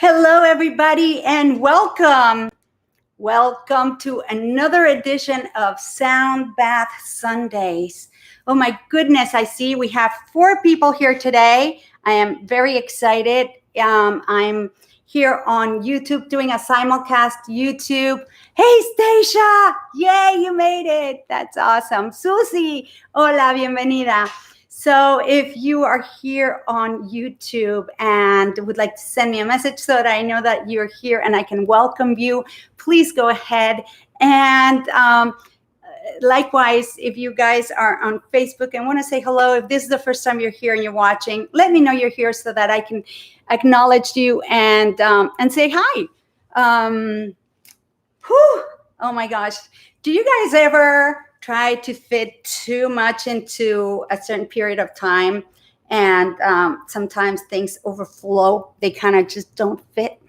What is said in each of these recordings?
Hello, everybody, and welcome. Welcome to another edition of Sound Bath Sundays. Oh my goodness, I see we have 4 people here today. I am very excited. I'm here on YouTube doing a simulcast YouTube. Hey, Stacia! Yay, you made it. That's awesome. Susie, hola, bienvenida. So if you are here on YouTube and would like to send me a message so that I know that you're here and I can welcome you, please go ahead. And likewise, if you guys are on Facebook and want to say hello, if this is the first time you're here and you're watching, let me know you're here so that I can acknowledge you and say hi. Oh my gosh. Do you guys ever try to fit too much into a certain period of time and sometimes things overflow? They kind of just don't fit.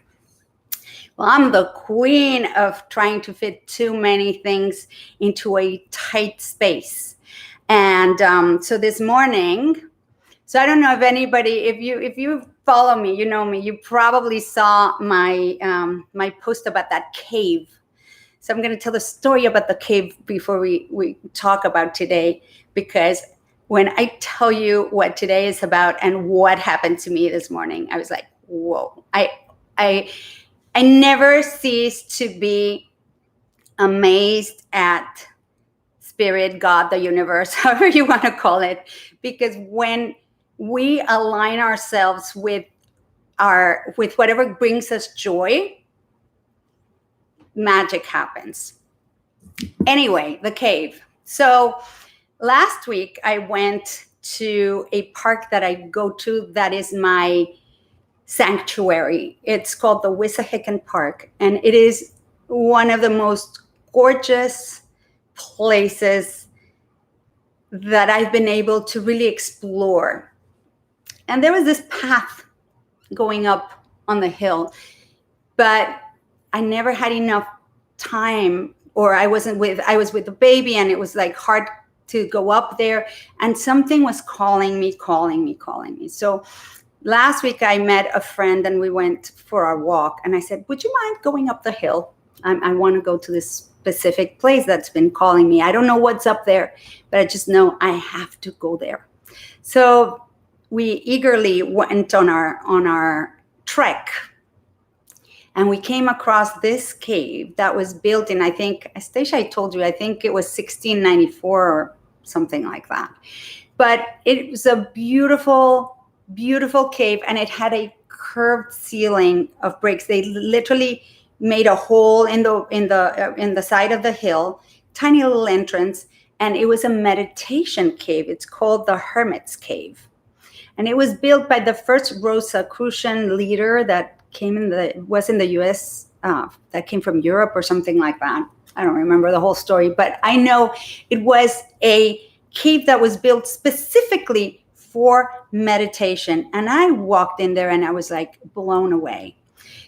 Well, I'm the queen of trying to fit too many things into a tight space. And so this morning, so I don't know if anybody, if you follow me, you know me, you probably saw my my post about that cave. So I'm going to tell the story about the cave before we talk about today, because when I tell you what today is about and what happened to me this morning, I was like, whoa. I never cease to be amazed at spirit, God, the universe, however you want to call it, because when we align ourselves with whatever brings us joy, magic happens. Anyway, the cave. So last week I went to a park that I go to that is my sanctuary. It's called the Wissahickon Park, and it is one of the most gorgeous places that I've been able to really explore. And there was this path going up on the hill, but I never had enough time, or I was with the baby and it was like hard to go up there, and something was calling me. So last week I met a friend and we went for our walk, and I said, would you mind going up the hill? I want to go to this specific place that's been calling me. I don't know what's up there, but I just know I have to go there. So we eagerly went on our trek. And we came across this cave that was built in, I think, Stacia, I told you, I think it was 1694 or something like that. But it was a beautiful, beautiful cave, and it had a curved ceiling of bricks. They literally made a hole in the side of the hill, tiny little entrance, and it was a meditation cave. It's called the Hermit's Cave. And it was built by the first Rosicrucian leader that was in the U.S. That came from Europe or something like that. I don't remember the whole story, but I know it was a cave that was built specifically for meditation. And I walked in there and I was like blown away.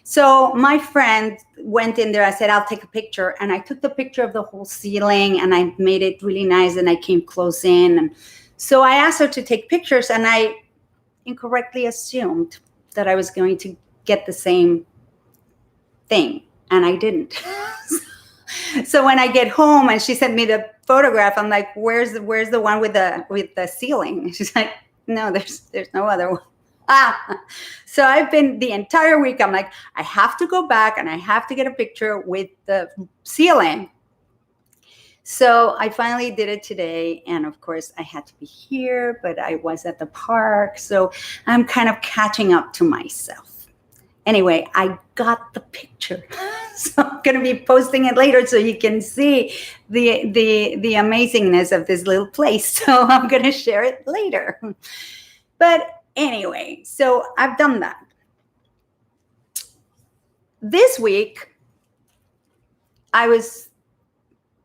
So my friend went in there. I said, I'll take a picture. And I took the picture of the whole ceiling and I made it really nice. And I came close in. And so I asked her to take pictures, and I incorrectly assumed that I was going to get the same thing, and I didn't. So when I get home and she sent me the photograph, I'm like, where's the one with the ceiling? She's like, no, there's no other one. So I've been the entire week, I'm like, I have to go back and I have to get a picture with the ceiling. So I finally did it today, and of course I had to be here, but I was at the park, so I'm kind of catching up to myself. Anyway, I got the picture, so I'm going to be posting it later so you can see the amazingness of this little place. So I'm going to share it later. But anyway, so I've done that. This week, I was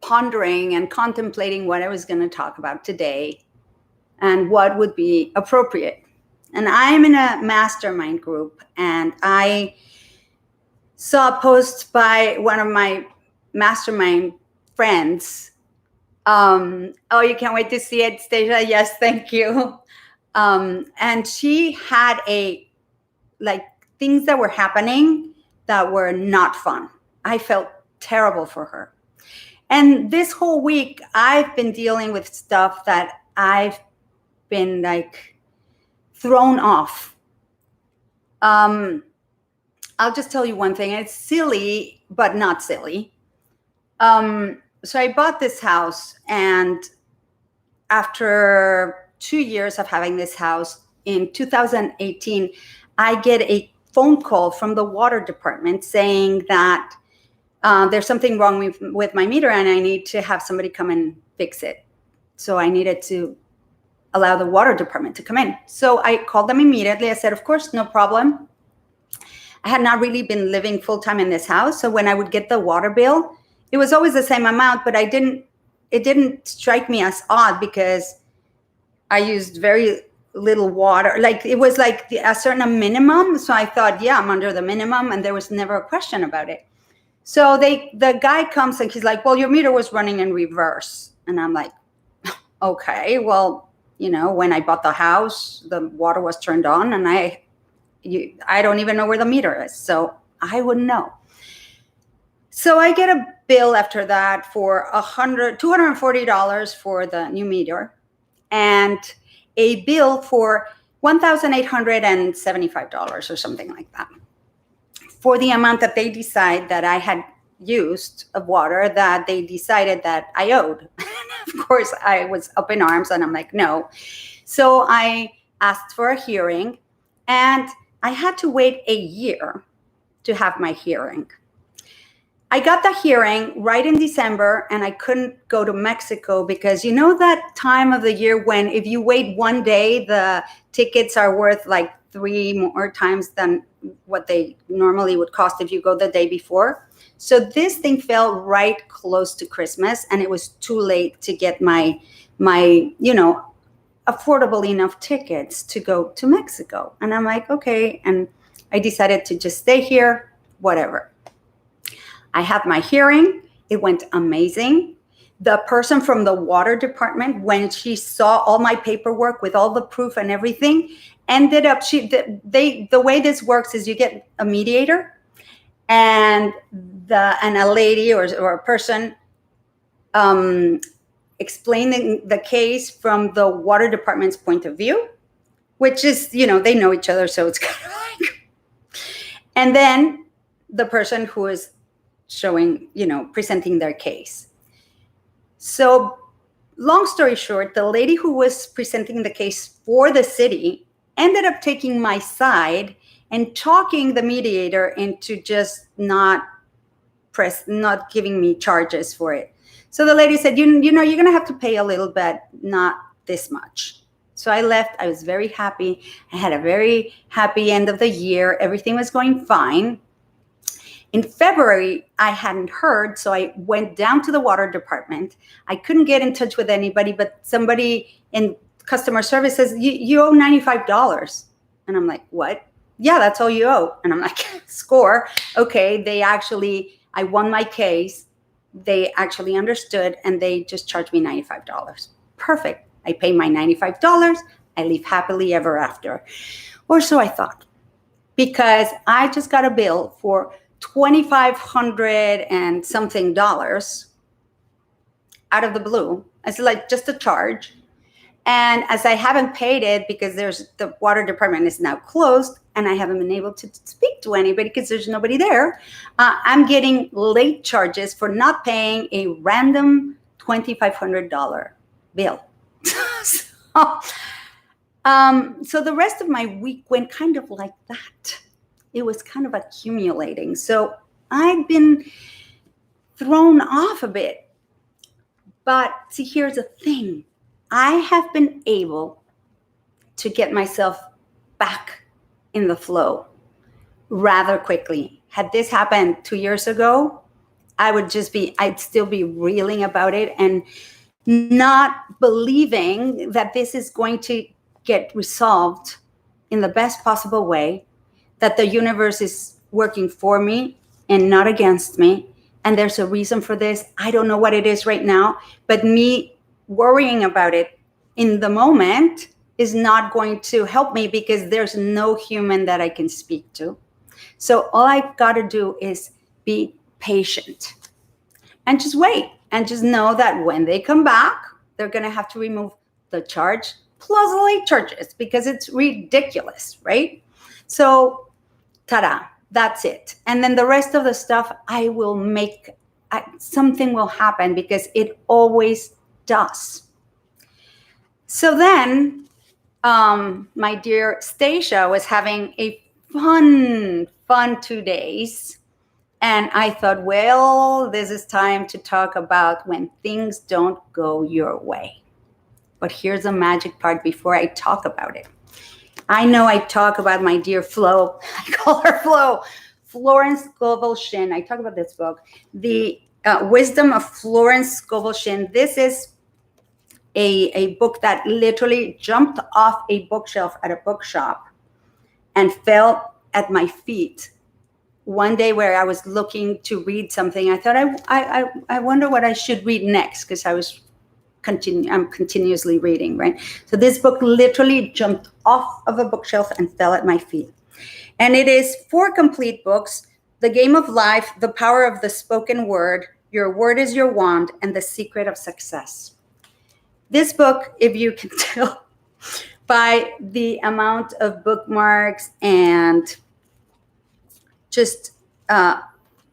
pondering and contemplating what I was going to talk about today and what would be appropriate. And I'm in a mastermind group, and I saw a post by one of my mastermind friends. Oh, you can't wait to see it, Stacia? Yes, thank you. And she had a things that were happening that were not fun. I felt terrible for her. And this whole week, I've been dealing with stuff that I've been like thrown off. I'll just tell you one thing. It's silly, but not silly. So I bought this house, and after 2 years of having this house, in 2018, I get a phone call from the water department saying that there's something wrong with my meter and I need to have somebody come and fix it. So I needed to allow the water department to come in. So I called them immediately. I said, of course, no problem. I had not really been living full time in this house. So when I would get the water bill, it was always the same amount, but it didn't strike me as odd because I used very little water. Like it was like a certain minimum. So I thought, yeah, I'm under the minimum, and there was never a question about it. So the guy comes and he's like, well, your meter was running in reverse. And I'm like, okay, well, when I bought the house, the water was turned on, and I don't even know where the meter is. So I wouldn't know. So I get a bill after that for $240 for the new meter, and a bill for $1,875 or something like that, for the amount that they decide that I had used of water that they decided that I owed. Of course, I was up in arms, and I'm like, no. So I asked for a hearing, and I had to wait a year to have my hearing. I got the hearing right in December, and I couldn't go to Mexico because that time of the year when if you wait one day, the tickets are worth like 3 more times than what they normally would cost if you go the day before. So this thing fell right close to Christmas, and it was too late to get my affordable enough tickets to go to Mexico. And I'm like, okay. And I decided to just stay here, whatever. I had my hearing. It went amazing. The person from the water department, when she saw all my paperwork with all the proof and everything, ended up, the way this works is you get a mediator and a lady or a person explaining the case from the water department's point of view, which is, they know each other, so it's kind of like, and then the person who is showing, presenting their case. So long story short, the lady who was presenting the case for the city ended up taking my side and talking the mediator into just not giving me charges for it. So the lady said, you're going to have to pay a little bit, not this much. So I left. I was very happy. I had a very happy end of the year. Everything was going fine. In February, I hadn't heard, so I went down to the water department. I couldn't get in touch with anybody, but somebody in customer service says, you owe $95. And I'm like, what? Yeah, that's all you owe. And I'm like, score. Okay, I won my case. They actually understood, and they just charged me $95. Perfect. I pay my $95. I live happily ever after. Or so I thought, because I just got a bill for $2,500 and something out of the blue. It's like just a charge. And as I haven't paid it because the water department is now closed, and I haven't been able to speak to anybody because there's nobody there, I'm getting late charges for not paying a random $2,500 bill. So the rest of my week went kind of like that. It was kind of accumulating. So I've been thrown off a bit. But see, here's the thing. I have been able to get myself back in the flow rather quickly. Had this happened 2 years ago, I'd still be reeling about it and not believing that this is going to get resolved in the best possible way, that the universe is working for me and not against me. And there's a reason for this. I don't know what it is right now, but me worrying about it in the moment is not going to help me because there's no human that I can speak to. So all I've got to do is be patient and just wait and just know that when they come back, they're going to have to remove the charge plus the late charges because it's ridiculous, right? So, ta-da, that's it. And then the rest of the stuff, I will make, something will happen because it always does. So then, my dear Stacia was having a fun 2 days. And I thought, well, this is time to talk about when things don't go your way. But here's the magic part before I talk about it. I know I talk about my dear Flo. I call her Flo. Florence Scovel-Shinn. I talk about this book, The Wisdom of Florence Scovel-Shinn. This is a book that literally jumped off a bookshelf at a bookshop and fell at my feet one day where I was looking to read something. I thought, I wonder what I should read next, because I'm continuously reading, right? So this book literally jumped off of a bookshelf and fell at my feet. And it is 4 complete books: The Game of Life, The Power of the Spoken Word, Your Word is Your Wand, and The Secret of Success. This book, if you can tell by the amount of bookmarks and just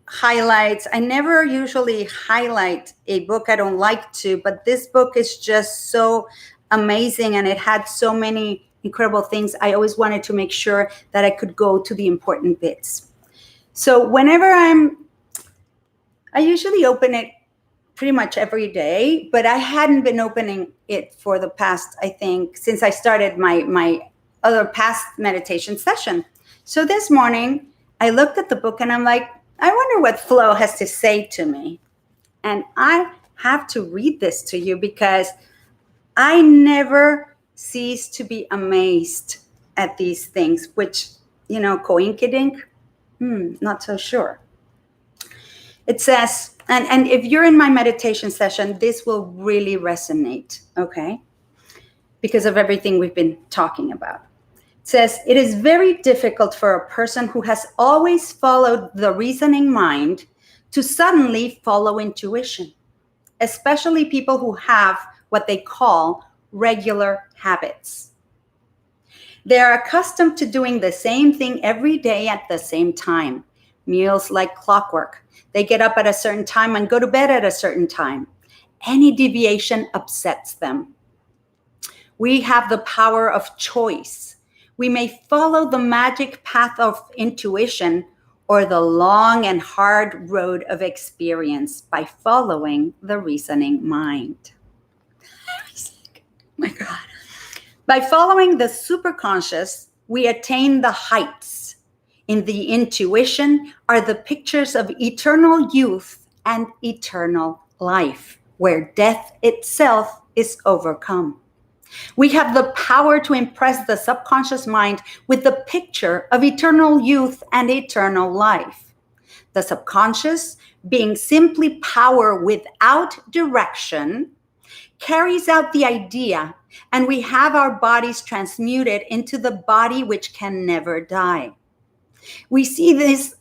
highlights. I never usually highlight a book. I don't like to, but this book is just so amazing and it had so many incredible things. I always wanted to make sure that I could go to the important bits. So whenever I usually open it pretty much every day, but I hadn't been opening it for the past, I think, since I started my other past meditation session. So this morning, I looked at the book and I'm like, I wonder what Flo has to say to me. And I have to read this to you because I never cease to be amazed at these things, which, coinkydink, not so sure. It says, and if you're in my meditation session, this will really resonate, okay? Because of everything we've been talking about. Says, it is very difficult for a person who has always followed the reasoning mind to suddenly follow intuition, especially people who have what they call regular habits. They are accustomed to doing the same thing every day at the same time, meals like clockwork. They get up at a certain time and go to bed at a certain time. Any deviation upsets them. We have the power of choice. We may follow the magic path of intuition or the long and hard road of experience by following the reasoning mind. My God. By following the superconscious, we attain the heights. In the intuition are the pictures of eternal youth and eternal life, where death itself is overcome. We have the power to impress the subconscious mind with the picture of eternal youth and eternal life. The subconscious, being simply power without direction, carries out the idea, and we have our bodies transmuted into the body which can never die. We see this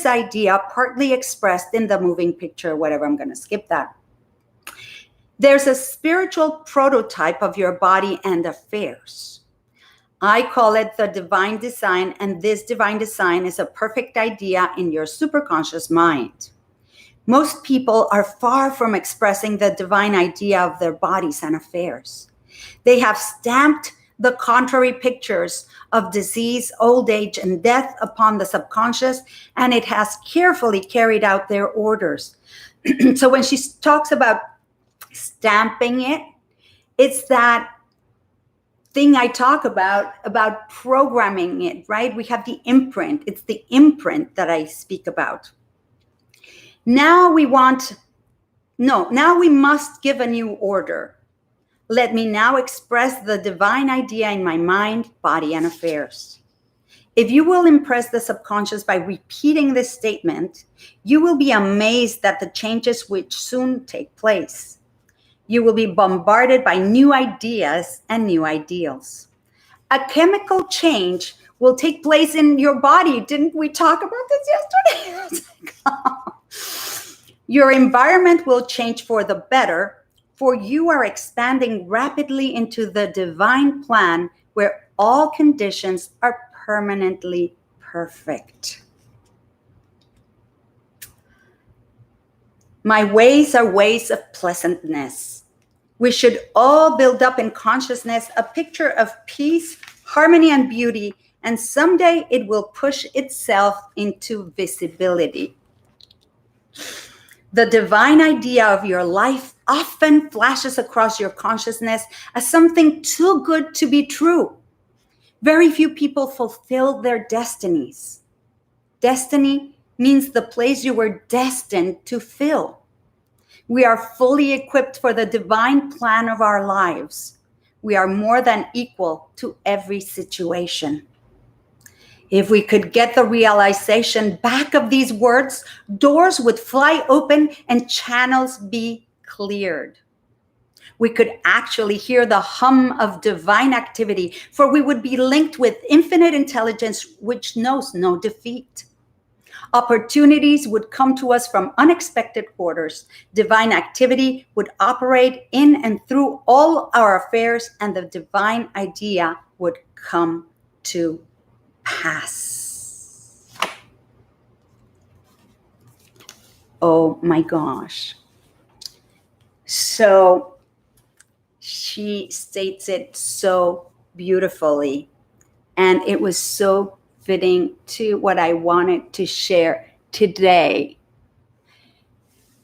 idea partly expressed in the moving picture, whatever. I'm going to skip that. There's a spiritual prototype of your body and affairs. I call it the divine design, and this divine design is a perfect idea in your superconscious mind. Most people are far from expressing the divine idea of their bodies and affairs. They have stamped the contrary pictures of disease, old age, and death upon the subconscious, and it has carefully carried out their orders. So when she talks about stamping it, it's that thing I talk about programming it, right? We have the imprint. It's the imprint that I speak about. Now we must give a new order. Let me now express the divine idea in my mind, body, and affairs. If you will impress the subconscious by repeating this statement, you will be amazed at the changes which soon take place. You will be bombarded by new ideas and new ideals. A chemical change will take place in your body. Didn't we talk about this yesterday? Your environment will change for the better, for you are expanding rapidly into the divine plan where all conditions are permanently perfect. My ways are ways of pleasantness. We should all build up in consciousness a picture of peace, harmony, and beauty, and someday it will push itself into visibility. The divine idea of your life often flashes across your consciousness as something too good to be true. Very few people fulfill their destinies. Destiny means the place you were destined to fill. We are fully equipped for the divine plan of our lives. We are more than equal to every situation. If we could get the realization back of these words, doors would fly open and channels be cleared. We could actually hear the hum of divine activity, for we would be linked with infinite intelligence, which knows no defeat. Opportunities would come to us from unexpected quarters. Divine activity would operate in and through all our affairs, and the divine idea would come to pass. Oh my gosh. So she states it so beautifully, and it was so fitting to what I wanted to share today.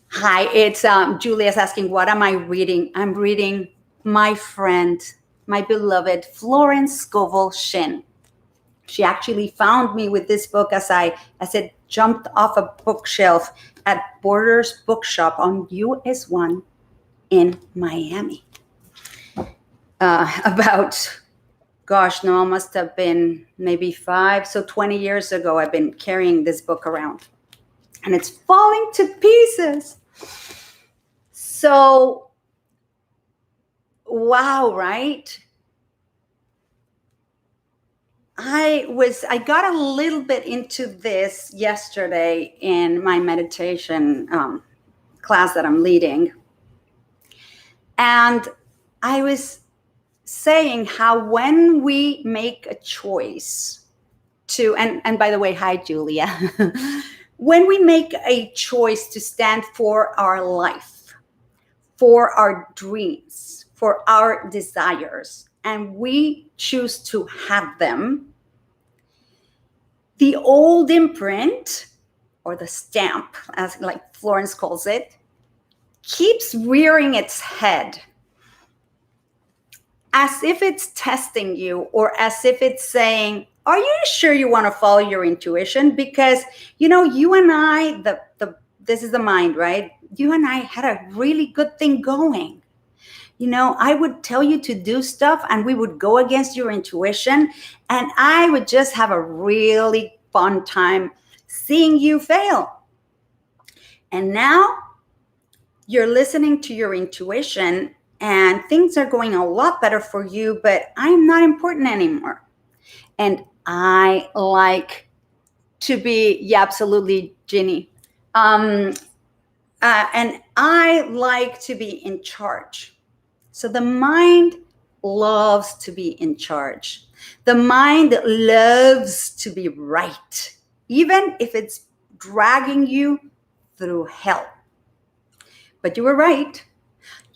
Hi, it's Julia's asking, what am I reading? I'm reading my friend, my beloved Florence Scovel Shinn. She actually found me with this book as it jumped off a bookshelf at Borders Bookshop on US 1 in Miami. Must have been maybe 20 years ago, I've been carrying this book around. And it's falling to pieces. So, wow, right? I got a little bit into this yesterday in my meditation class that I'm leading. And I was saying how when we make a choice to, and by the way, hi, Julia. When we make a choice to stand for our life, for our dreams, for our desires, and we choose to have them, the old imprint, or the stamp, as like Florence calls it, keeps rearing its head as if it's testing you, or as if it's saying, are you sure you want to follow your intuition? Because, you and I, this is the mind, right? You and I had a really good thing going. I would tell you to do stuff and we would go against your intuition, and I would just have a really fun time seeing you fail. And now you're listening to your intuition and things are going a lot better for you, but I'm not important anymore. And I like to be, absolutely, Ginny. And I like to be in charge. So the mind loves to be in charge. The mind loves to be right, even if it's dragging you through hell. But you were right.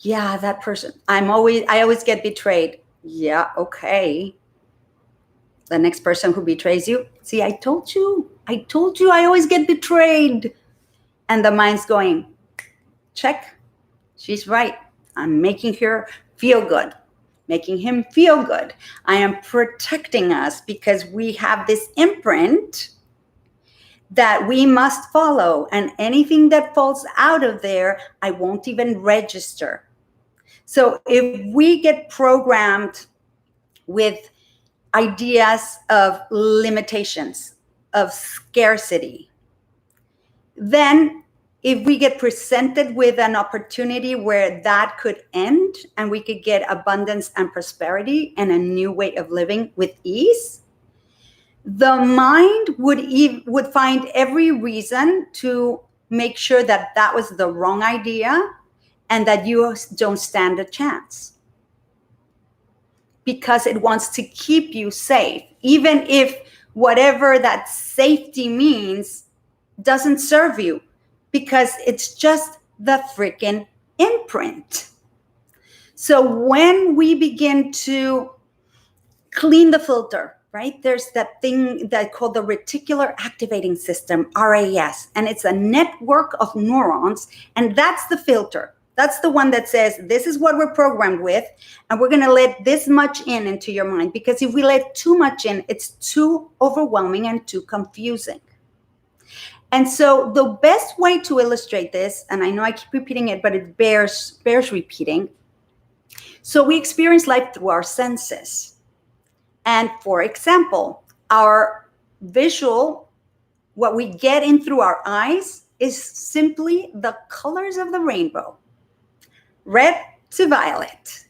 Yeah, that person. I always get betrayed. Yeah, okay. The next person who betrays you. See, I told you I always get betrayed. And the mind's going, check. She's right. I'm making her feel good, making him feel good. I am protecting us because we have this imprint that we must follow. And anything that falls out of there, I won't even register. So if we get programmed with ideas of limitations, of scarcity, then if we get presented with an opportunity where that could end and we could get abundance and prosperity and a new way of living with ease, the mind would find every reason to make sure that that was the wrong idea and that you don't stand a chance, because it wants to keep you safe, even if whatever that safety means doesn't serve you, because it's just the freaking imprint. So when we begin to clean the filter, right? There's that thing that called the reticular activating system, RAS, and it's a network of neurons, and that's the filter. That's the one that says, this is what we're programmed with, and we're going to let this much into your mind, because if we let too much in, it's too overwhelming and too confusing. And so the best way to illustrate this, and I know I keep repeating it, but it bears repeating. So we experience life through our senses. And for example, our visual, what we get in through our eyes, is simply the colors of the rainbow, red to violet.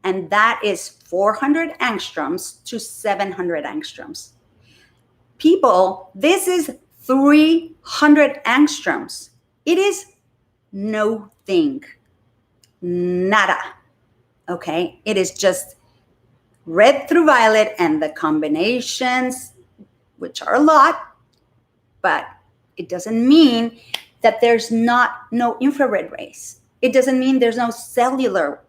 And that is 400 angstroms to 700 angstroms. People, this is 300 angstroms. It is no thing, nada. Okay, it is just red through violet, and the combinations, which are a lot, but it doesn't mean that there's no infrared rays. It doesn't mean there's no cellular,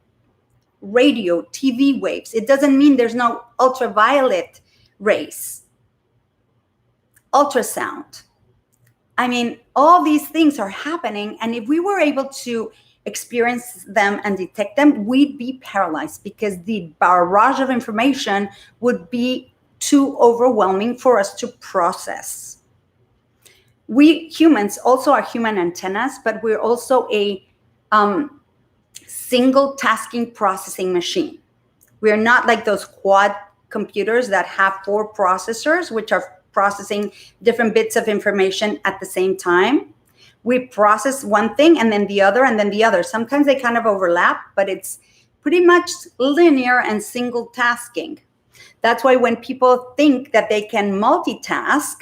radio, TV waves. It doesn't mean there's no ultraviolet rays, ultrasound. I mean, all these things are happening, and if we were able to experience them and detect them, we'd be paralyzed, because the barrage of information would be too overwhelming for us to process. We humans also are human antennas, but we're also a single tasking processing machine. We're not like those quad computers that have 4 processors, which are processing different bits of information at the same time. We process one thing and then the other and then the other. Sometimes they kind of overlap, but it's pretty much linear and single tasking. That's why when people think that they can multitask,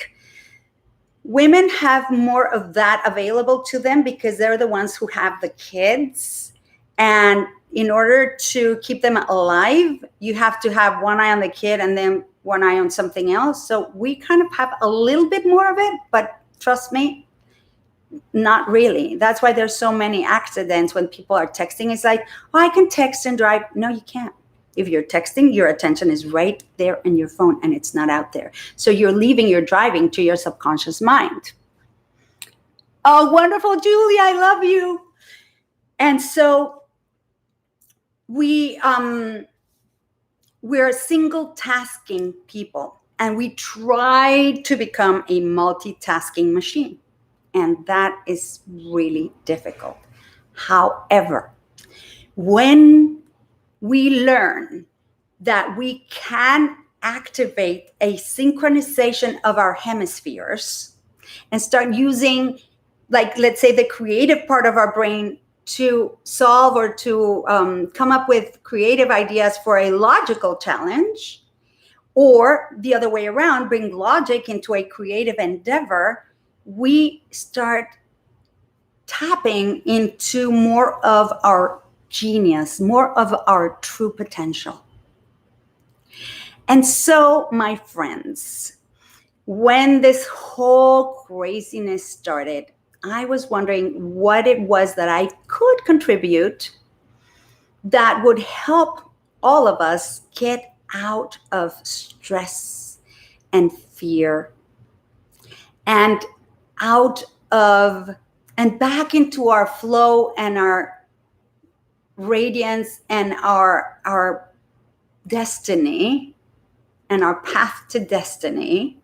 women have more of that available to them, because they're the ones who have the kids. And in order to keep them alive, you have to have one eye on the kid and then one eye on something else. So we kind of have a little bit more of it, but trust me, not really. That's why there's so many accidents when people are texting. It's like, oh, I can text and drive. No, you can't. If you're texting, your attention is right there in your phone and it's not out there. So you're leaving your driving to your subconscious mind. Oh, wonderful, Julie, I love you. And so we're single tasking people, and we try to become a multitasking machine. And that is really difficult. However, when we learn that we can activate a synchronization of our hemispheres and start using, like, let's say, the creative part of our brain to solve or to come up with creative ideas for a logical challenge, or the other way around, bring logic into a creative endeavor, we start tapping into more of our genius, more of our true potential. And so, my friends, when this whole craziness started, I was wondering what it was that I could contribute that would help all of us get out of stress and fear and out of and back into our flow and our radiance and our destiny and our path to destiny,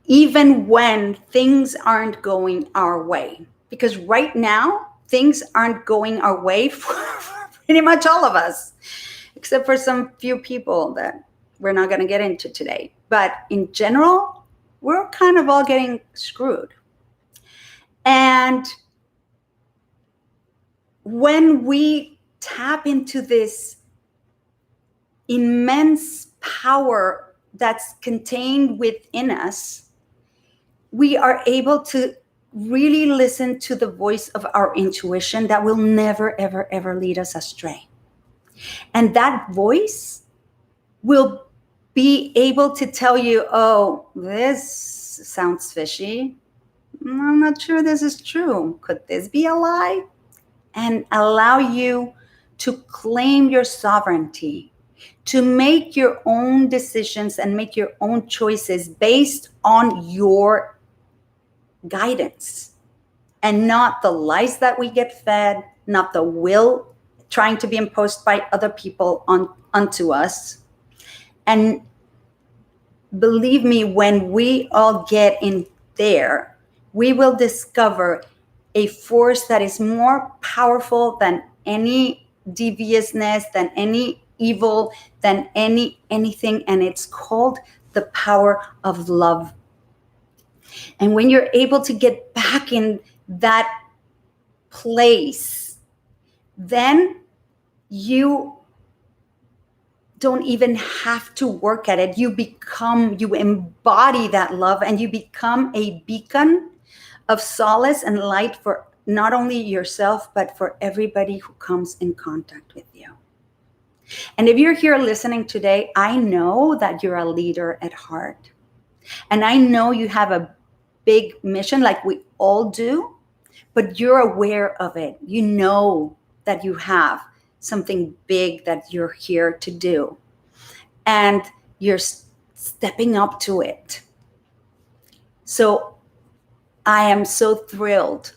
even when things aren't going our way. Because right now, things aren't going our way for pretty much all of us, except for some few people that we're not going to get into today. But in general, we're kind of all getting screwed. And when we tap into this immense power that's contained within us, we are able to really listen to the voice of our intuition that will never, ever, ever lead us astray. And that voice will be able to tell you, oh, this sounds fishy. I'm not sure this is true. Could this be a lie? And allow you to claim your sovereignty, to make your own decisions and make your own choices based on your guidance and not the lies that we get fed, not the will trying to be imposed by other people onto us. And believe me, when we all get in there, we will discover a force that is more powerful than any deviousness, than any evil, than anything, and it's called the power of love. And when you're able to get back in that place, then you don't even have to work at it. You embody that love, and you become a beacon of solace and light for not only yourself, but for everybody who comes in contact with you. And if you're here listening today, I know that you're a leader at heart. And I know you have a big mission like we all do, but you're aware of it. You know that you have something big that you're here to do. And you're stepping up to it. So I am so thrilled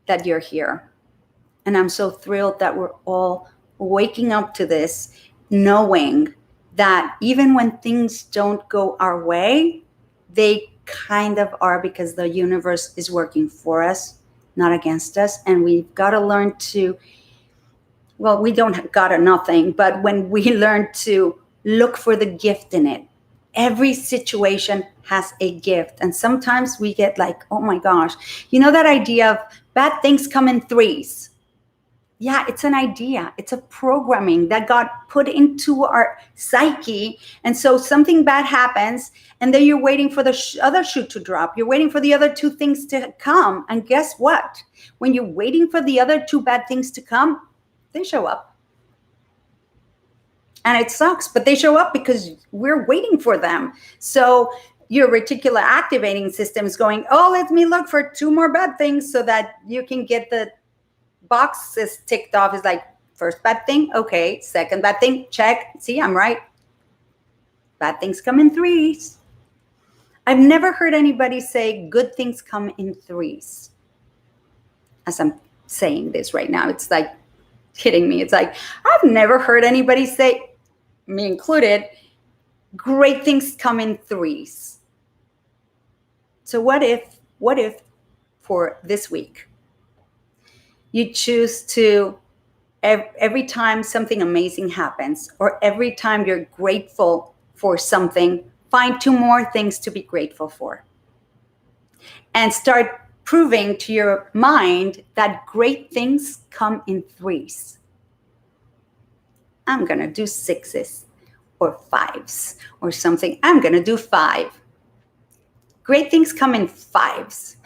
that you're here. And I'm so thrilled that we're all waking up to this, knowing that even when things don't go our way, they kind of are, because the universe is working for us, not against us. And we've got to learn to, well, we don't got nothing, but when we learn to look for the gift in it, every situation has a gift. And sometimes we get like, oh my gosh, you know that idea of bad things come in threes? Yeah, it's an idea. It's a programming that got put into our psyche. And so something bad happens, and then you're waiting for the other shoe to drop. You're waiting for the other two things to come. And guess what? When you're waiting for the other two bad things to come, they show up. And it sucks, but they show up because we're waiting for them. So your reticular activating system is going, oh, let me look for two more bad things so that you can get the boxes ticked off. Is like, first bad thing, okay. Second bad thing, check. See, I'm right. Bad things come in threes. I've never heard anybody say good things come in threes. As I'm saying this right now, it's like hitting me. It's like, I've never heard anybody say, me included, great things come in threes. So what if for this week, you choose to, every time something amazing happens, or every time you're grateful for something, find two more things to be grateful for. And start proving to your mind that great things come in threes. I'm going to do sixes or fives or something. I'm going to do 5. Great things come in 5s.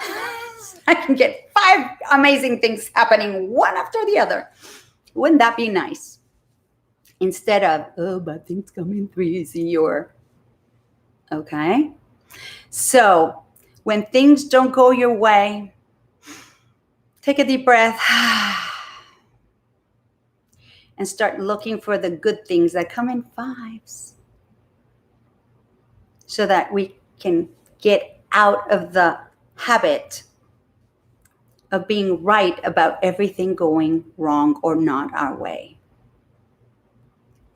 I can get 5 amazing things happening one after the other. Wouldn't that be nice? Instead of, oh, bad things come in 3s, okay? So when things don't go your way, take a deep breath and start looking for the good things that come in 5s, so that we can get out of the habit of being right about everything going wrong or not our way.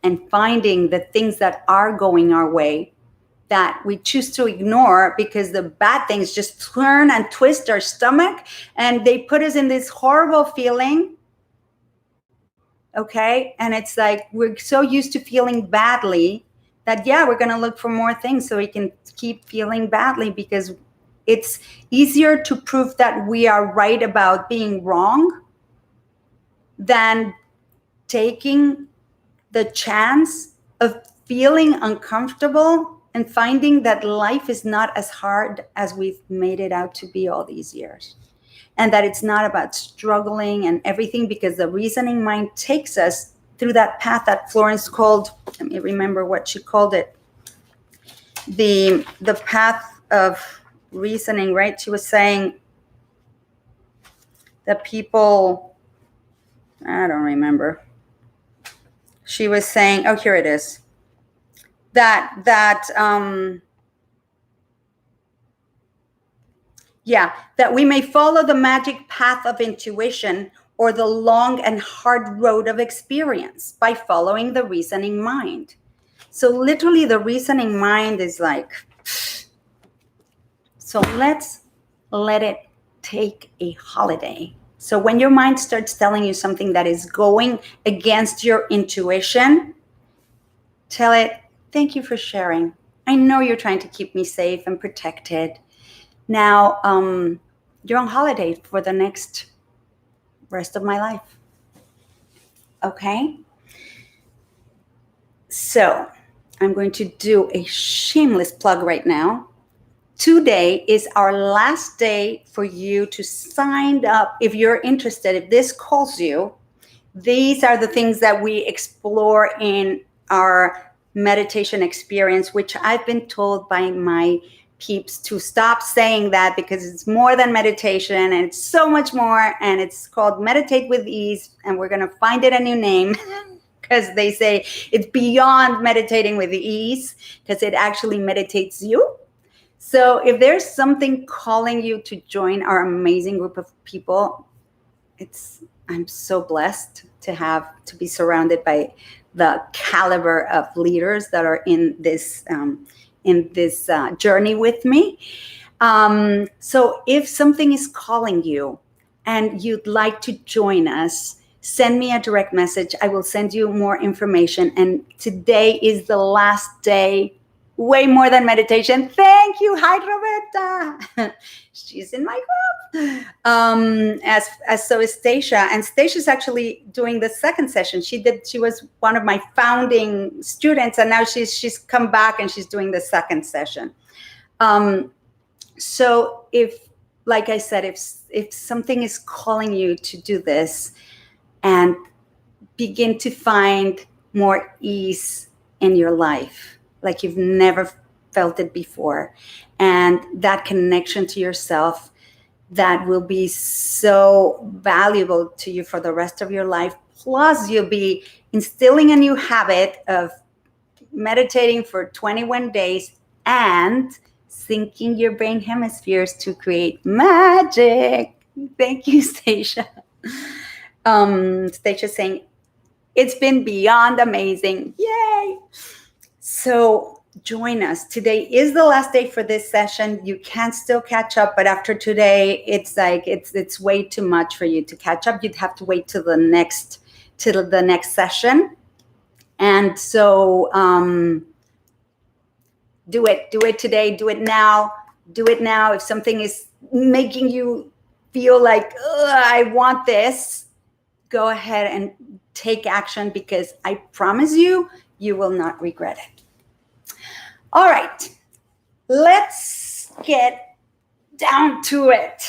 And finding the things that are going our way that we choose to ignore, because the bad things just turn and twist our stomach and they put us in this horrible feeling. Okay. And it's like, we're so used to feeling badly that, yeah, we're going to look for more things so we can keep feeling badly, because it's easier to prove that we are right about being wrong than taking the chance of feeling uncomfortable and finding that life is not as hard as we've made it out to be all these years. And that it's not about struggling and everything, because the reasoning mind takes us through that path that Florence called, let me remember what she called it, the path of reasoning, right? She was saying that people, I don't remember. She was saying, oh, here it is. That we may follow the magic path of intuition or the long and hard road of experience by following the reasoning mind. So literally the reasoning mind is like, so let's let it take a holiday. So when your mind starts telling you something that is going against your intuition, tell it, thank you for sharing. I know you're trying to keep me safe and protected. Now, you're on holiday for the next rest of my life. Okay? So I'm going to do a shameless plug right now. Today is our last day for you to sign up. If you're interested, if this calls you, these are the things that we explore in our meditation experience, which I've been told by my peeps to stop saying that, because it's more than meditation and it's so much more, and it's called Meditate with Ease, and we're going to find it a new name because they say it's beyond meditating with ease, because it actually meditates you. So if there's something calling you to join our amazing group of people, I'm so blessed to be surrounded by the caliber of leaders that are in this journey with me. So if something is calling you and you'd like to join us, send me a direct message. I will send you more information. And today is the last day. Way more than meditation. Thank you. Hi, Roberta. She's in my group. As so is Stacia. And Stacia's actually doing the second session. She was one of my founding students, and now she's come back and she's doing the second session. So if, like I said, if something is calling you to do this and begin to find more ease in your life, like you've never felt it before, and that connection to yourself that will be so valuable to you for the rest of your life. Plus, you'll be instilling a new habit of meditating for 21 days and syncing your brain hemispheres to create magic. Thank you, Stacia. Stacia saying, it's been beyond amazing. Yay! So join us. Today is the last day for this session. You can still catch up, but after today, it's like it's way too much for you to catch up. You'd have to wait till the next session. And so do it today. Do it now. Do it now. If something is making you feel like, I want this, go ahead and take action, because I promise you, you will not regret it. All right, let's get down to it.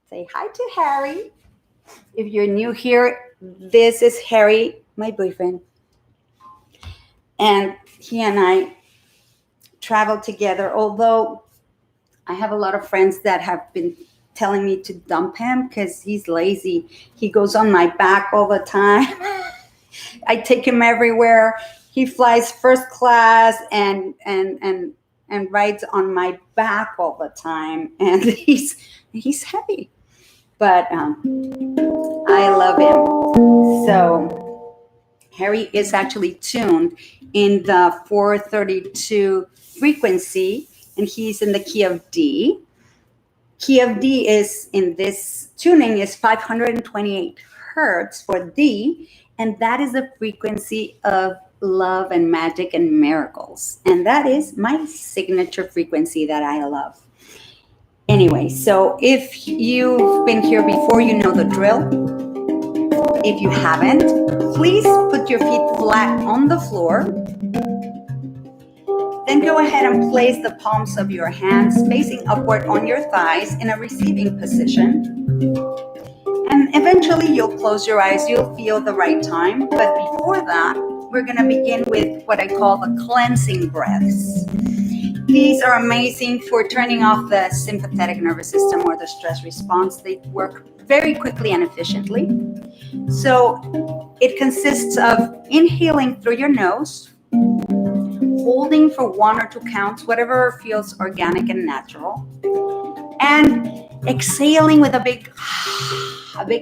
Say hi to Harry. If you're new here, this is Harry, my boyfriend. And he and I travel together, although I have a lot of friends that have been telling me to dump him because he's lazy. He goes on my back all the time. I take him everywhere. He flies first class and rides on my back all the time, and he's heavy, but I love him. So Harry is actually tuned in the 432 frequency, and he's in the key of D. Key of D is, in this tuning, is 528 hertz for D, and that is the frequency of love and magic and miracles. And that is my signature frequency that I love. Anyway, so if you've been here before, you know the drill. If you haven't, please put your feet flat on the floor Then go ahead and place the palms of your hands facing upward on your thighs in a receiving position. And eventually you'll close your eyes, you'll feel the right time. But before that, we're gonna begin with what I call the cleansing breaths. These are amazing for turning off the sympathetic nervous system or the stress response. They work very quickly and efficiently. So it consists of inhaling through your nose, holding for 1 or 2 counts, whatever feels organic and natural, and exhaling with a big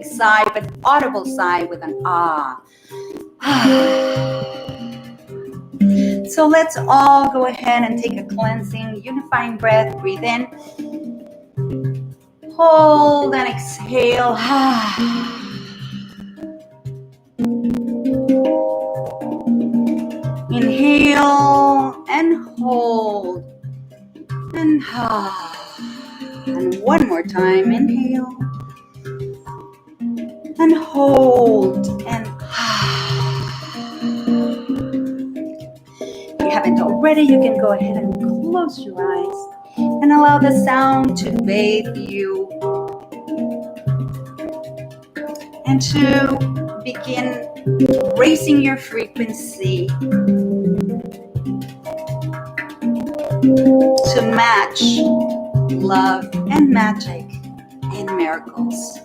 sigh, but audible sigh with an ah. So let's all go ahead and take a cleansing, unifying breath. Breathe in, hold and exhale. Inhale and hold and and one more time. Inhale and hold and If you haven't already, you can go ahead and close your eyes and allow the sound to bathe you and to begin raising your frequency to match love and magic and miracles.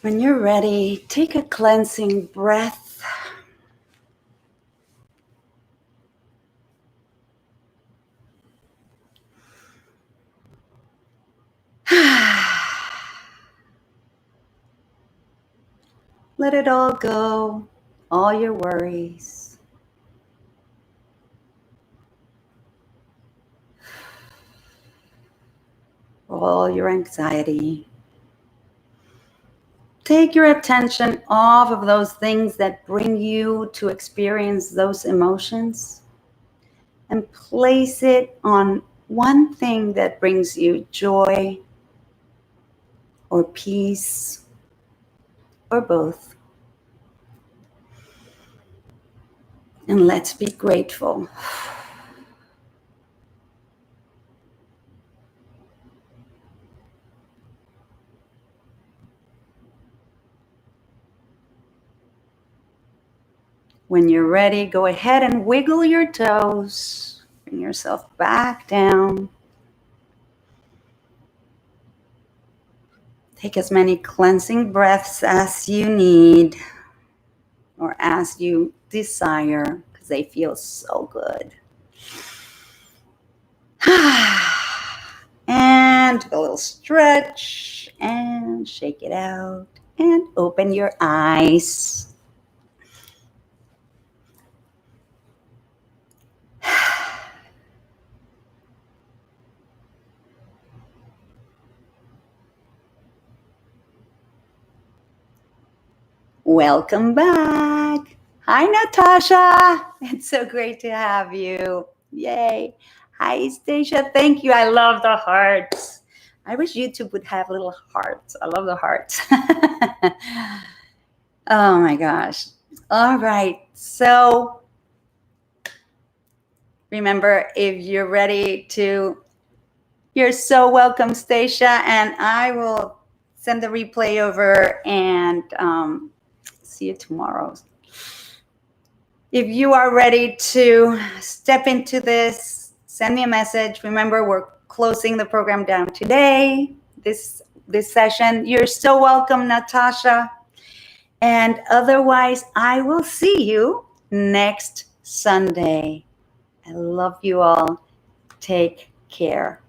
When you're ready, take a cleansing breath. Let it all go, all your worries. All your anxiety. Take your attention off of those things that bring you to experience those emotions and place it on one thing that brings you joy or peace or both. And let's be grateful. When you're ready, go ahead and wiggle your toes. Bring yourself back down. Take as many cleansing breaths as you need or as you desire, because they feel so good. And a little stretch and shake it out and open your eyes. Welcome back. Hi, Natasha. It's so great to have you. Yay. Hi, Stacia. Thank you. I love the hearts. I wish YouTube would have little hearts. I love the hearts. Oh my gosh. All right. So remember, if you're ready to, you're so welcome, Stacia. And I will send the replay over and see you tomorrow. If you are ready to step into this, send me a message. Remember, we're closing the program down today, this session. You're so welcome, Natasha. And otherwise, I will see you next Sunday. I love you all. Take care.